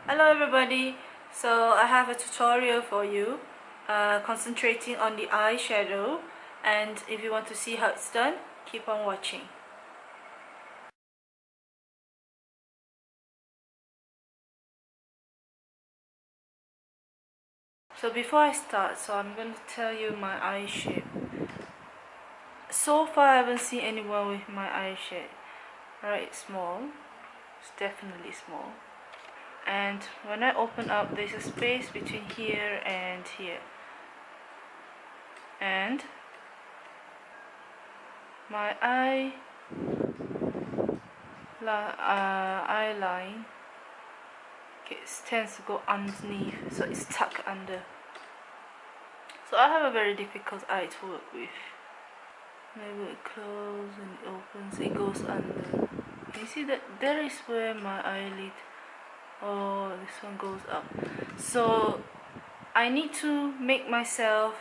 Hello everybody, so I have a tutorial for you concentrating on the eyeshadow, and if you want to see how it's done, keep on watching. So before I start, I'm going to tell you my eye shape. So far I haven't seen anyone with my eye shape. Right, it's small, it's definitely small. And when I open up, there's a space between here and here. And my eye line tends to go underneath, so it's tucked under. So I have a very difficult eye to work with. Maybe it closes and it opens, it goes under. You see that there is where my eyelid, oh, this one goes up. So I need to make myself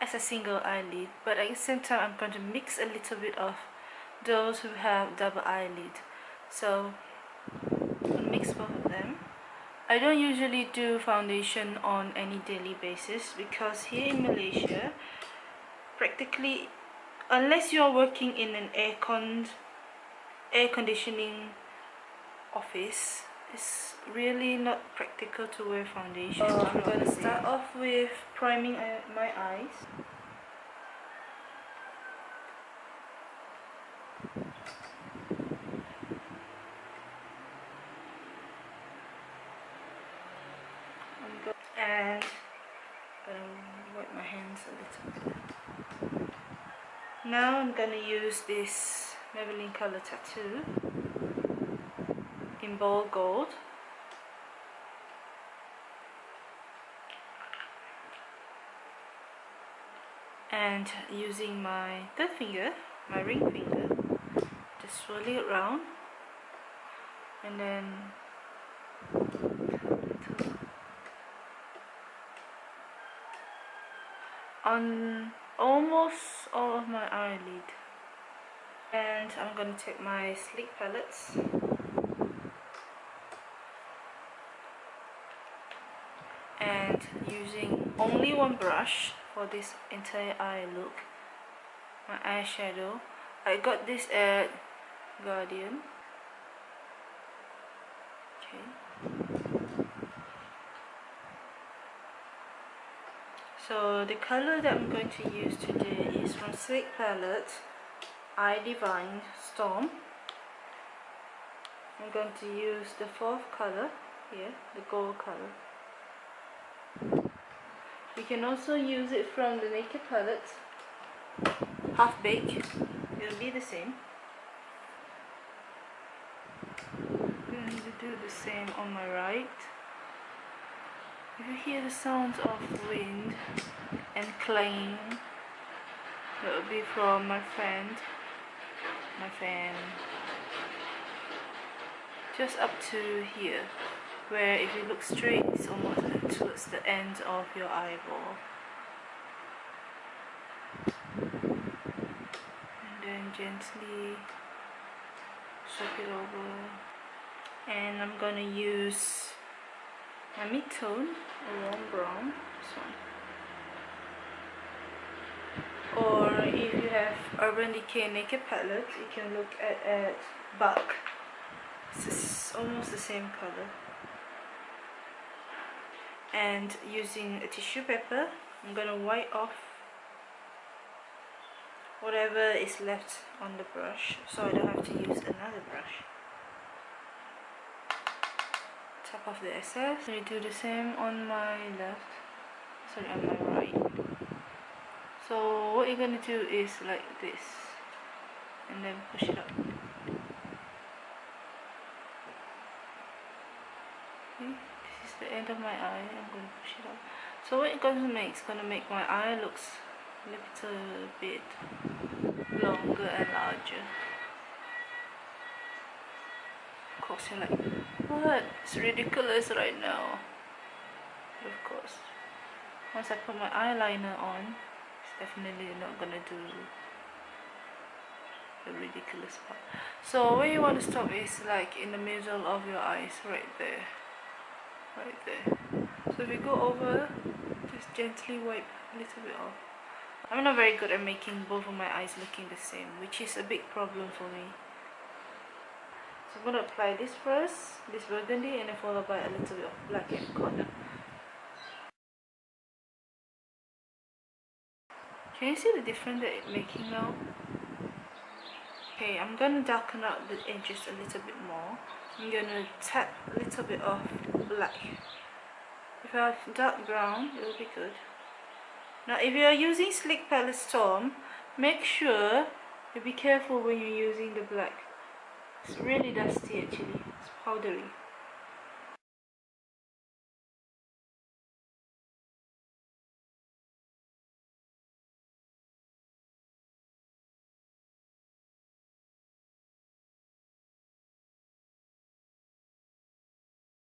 as a single eyelid, but at the same time I'm going to mix a little bit of those who have double eyelid. So I'll mix both of them. I don't usually do foundation on any daily basis because here in Malaysia, practically, unless you're working in an air conditioning office, it's really not practical to wear foundation. So I'm going to start off with priming my eyes. And I'm going to wipe my hands a little bit. Now I'm going to use this Maybelline Color Tattoo in bold gold. And using my third finger, my ring finger, just swirl it around, and then on almost all of my eyelid. And I'm going to take my sleek palettes and using only one brush for this entire eye look, my eyeshadow. I got this at Guardian. Okay. So the color that I'm going to use today is from Sleek Palette, Eye Divine Storm. I'm going to use the fourth color here, the gold color. You can also use it from the Naked palette, Half Baked. It'll be the same. I'm going to do the same on my right. If you hear the sounds of wind and clanging, that will be from my fan. Just up to here, where if you look straight, it's almost towards the end of your eyeball. And then gently swap it over. And I'm gonna use my mid-tone, a warm brown, this one. Or if you have Urban Decay Naked palette, you can look at Buck. It's almost the same color. And using a tissue paper, I'm gonna wipe off whatever is left on the brush, so I don't have to use another brush. Tap off the excess. So I do the same on my left, sorry, on my right. So what you're gonna do is like this, and then push it up. Okay, this is the end of my eye. I'm gonna push it up. So what it's gonna make is gonna make my eye looks a little bit longer and larger. Of course you're like, what? It's ridiculous right now. But of course, once I put my eyeliner on, it's definitely not gonna do the ridiculous part. So where you want to stop is like in the middle of your eyes, right there. right there. So if we go over, just gently wipe a little bit off. I'm not very good at making both of my eyes looking the same, which is a big problem for me. So I'm going to apply this first, this burgundy, and then followed by a little bit of black in the corner. Can you see the difference that it's making now? Okay, I'm going to darken up the edges a little bit more. I'm going to tap a little bit of black. If I have dark brown, it will be good. Now if you are using Sleek Palette Storm, make sure you be careful when you're using the black. It's really dusty actually, it's powdery.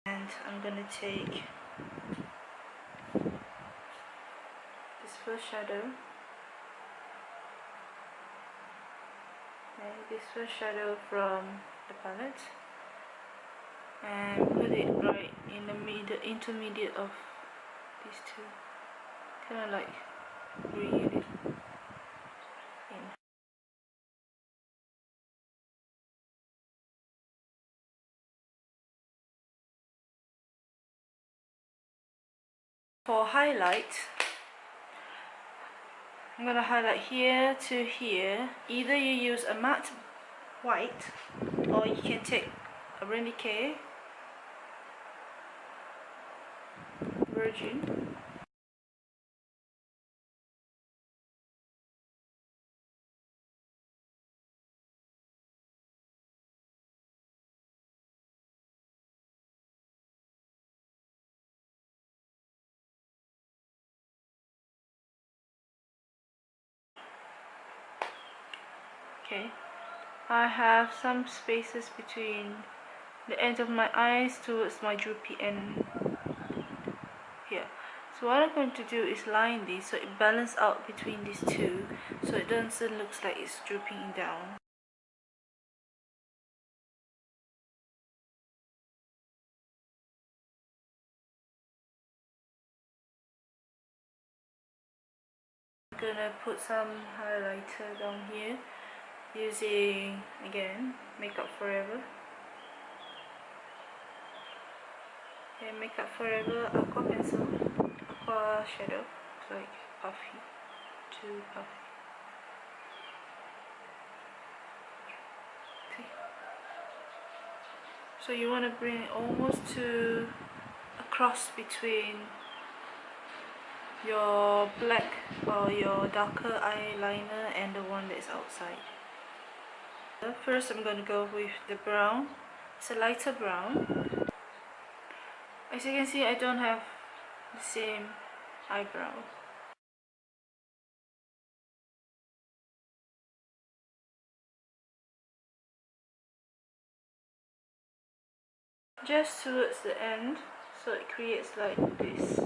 And I'm gonna take this first shadow. This first shadow from the palette, and put it right in the middle, intermediate of these two. Kind of like bring it in. For highlight, I'm gonna highlight here to here. Either you use a matte white, or you can take a Decay Virgin. Okay, I have some spaces between the ends of my eyes towards my droopy end here. So what I'm going to do is line these so it balances out between these two, so it doesn't look like it's drooping down. I'm gonna put some highlighter down here using, again, Makeup Forever. Okay, Makeup Forever Aqua Pencil, Aqua Shadow. It's like puffy, too puffy. Okay. So you want to bring it almost to a cross between your black or your darker eyeliner and the one that's outside. First I'm going to go with the brown. It's a lighter brown. As you can see, I don't have the same eyebrow. Just towards the end, so it creates like this.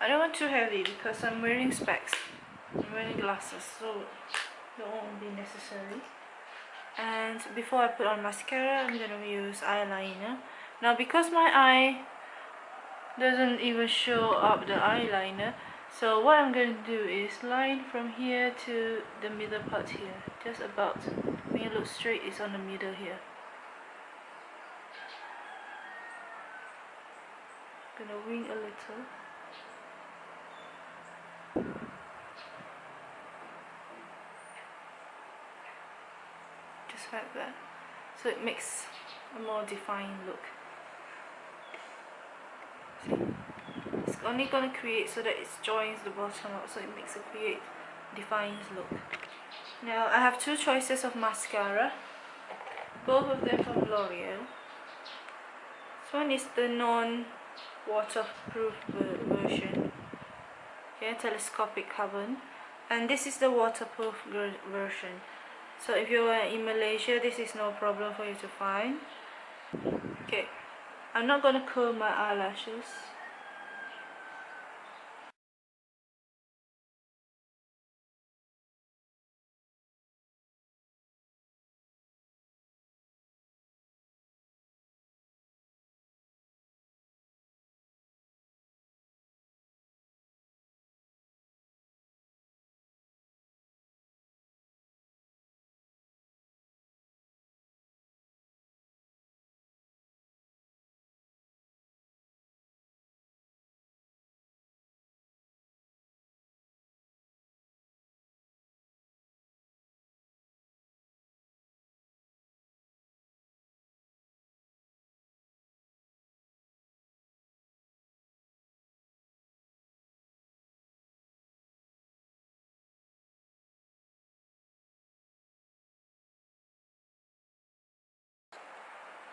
I don't want too heavy because I'm wearing specs. I'm wearing glasses, so that won't be necessary. And before I put on mascara, I'm gonna use eyeliner. Now because my eye doesn't even show up the eyeliner, so what I'm going to do is line from here to the middle part here, just about. When you look straight, it's on the middle here. Gonna wing a little. Just like that, so it makes a more defined look. See? It's only gonna create so that it joins the bottom up, so it makes a defined look. Now I have two choices of mascara, both of them from L'Oreal. This one is the non-waterproof version, okay, telescopic carbon, and this is the waterproof version. So if you are in Malaysia, this is no problem for you to find. Okay, I'm not gonna curl my eyelashes.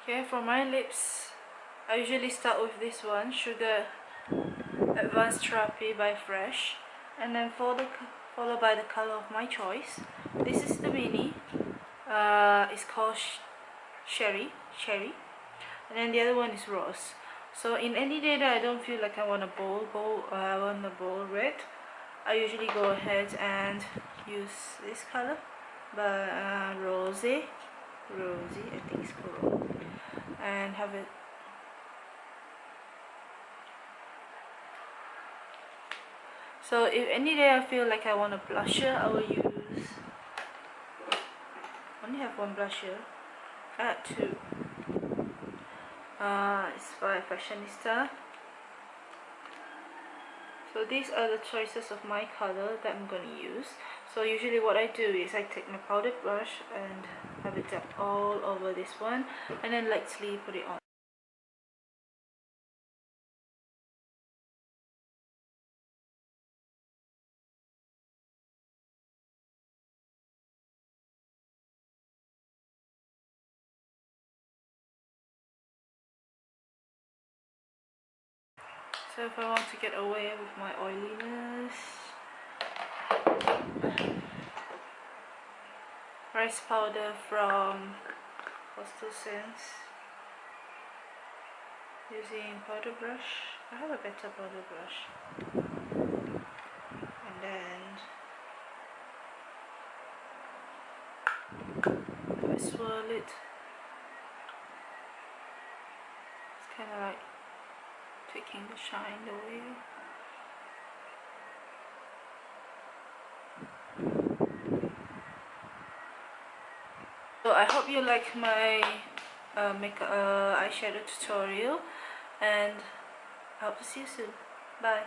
Okay, for my lips, I usually start with this one, Sugar Advanced Therapy by Fresh, and then followed by the color of my choice. This is the mini. It's called Cherry, and then the other one is Rose. So in any day that I don't feel like I want a bold red, I usually go ahead and use this color, but Rosy, I think it's called, and have it. So if any day I feel like I want a blusher, I will use, only have one blusher, add two. It's by Fashionista. So these are the choices of my color that I'm going to use. So usually what I do is I take my powdered brush and have it dab all over this one, and then lightly put it on. So if I want to get away with my oiliness, rice powder from Hostel Sense, using powder brush. I have a better powder brush, and then I swirl it. It's kind of like taking the shine away. So I hope you like my eyeshadow tutorial, and I hope to see you soon. Bye.